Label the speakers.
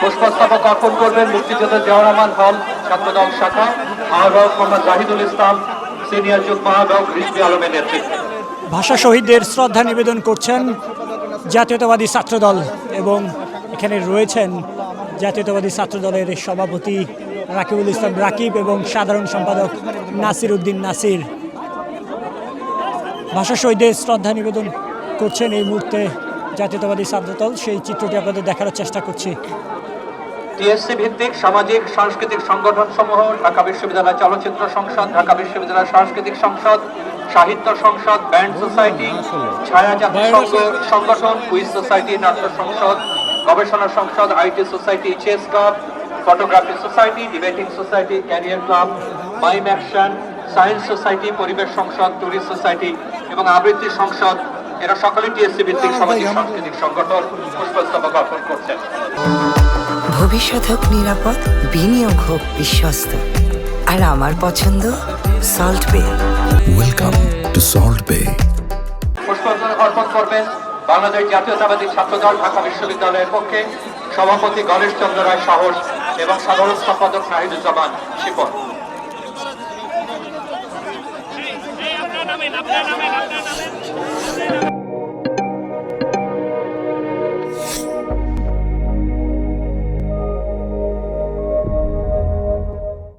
Speaker 1: পুষ্পস্তবক অর্পণ করবেন মুক্তিযোদ্ধা জিয়াউর রহমান হল ছাত্রদল শাখা আহ্বায়ক মোহাম্মদ জাহিদুল ইসলাম, সিনিয়র যুগ্ম আহ্বায়ক রিজভী আলমের নেতৃত্বে।
Speaker 2: ভাষা শহীদদের শ্রদ্ধা নিবেদন করছেন জাতীয়তাবাদী ছাত্রদল এবং এখানে রয়েছেন জাতীয়তাবাদী ছাত্রদলের সভাপতি রাকিবুল ইসলাম রাকিব এবং সাধারণ সম্পাদক নাসির উদ্দিন নাসির। ভাষা শহীদদের শ্রদ্ধা নিবেদন করছেন এই মুহূর্তে জাতীয়তাবাদী ছাত্রদল, সেই চিত্রটি আপনাদের দেখার চেষ্টা করছি।
Speaker 1: টিএসসি ভিত্তিক সামাজিক সাংস্কৃতিক সংগঠন সমূহ ঢাকা বিশ্ববিদ্যালয় চলচ্চিত্র সংসদ, ঢাকা বিশ্ববিদ্যালয় সাংস্কৃতিক সংসদ, সাহিত্য সংসদ, ব্যান্ড সোসাইটি, ছায়া জাতিসংঘ সংগঠন, কুইজ সোসাইটি, নাট্য সংসদ, গবেষণা সংসদ, IT society, chess club, photography society, debating society, career club, mime action, science society, পরিবেশ সংসদ, ট্যুরিস্ট সোসাইটি এবং আবৃত্তি সংসদ, এরা সকলেই টিএসসি ভিত্তিক সামাজিক সাংস্কৃতিক সংগঠন। পুষ্পস্তবক অর্পণ করছেন।
Speaker 3: ভবিষ্যৎ হোক নিরাপদ, বিনিয়োগ হোক বিশ্বস্ত, আর আমার পছন্দ সল্ট বে।
Speaker 4: ওয়েলকাম টু সল্ট বে।
Speaker 1: পুষ্পস্তবক অর্পণ করবেন বাংলাদেশ জাতীয়তাবাদী ছাত্রদল ঢাকা বিশ্ববিদ্যালয়ের পক্ষে সভাপতি গণেশ চন্দ্র রায় সাহস এবং সাধারণ সম্পাদক নাহিদুজ্জামান শিপন।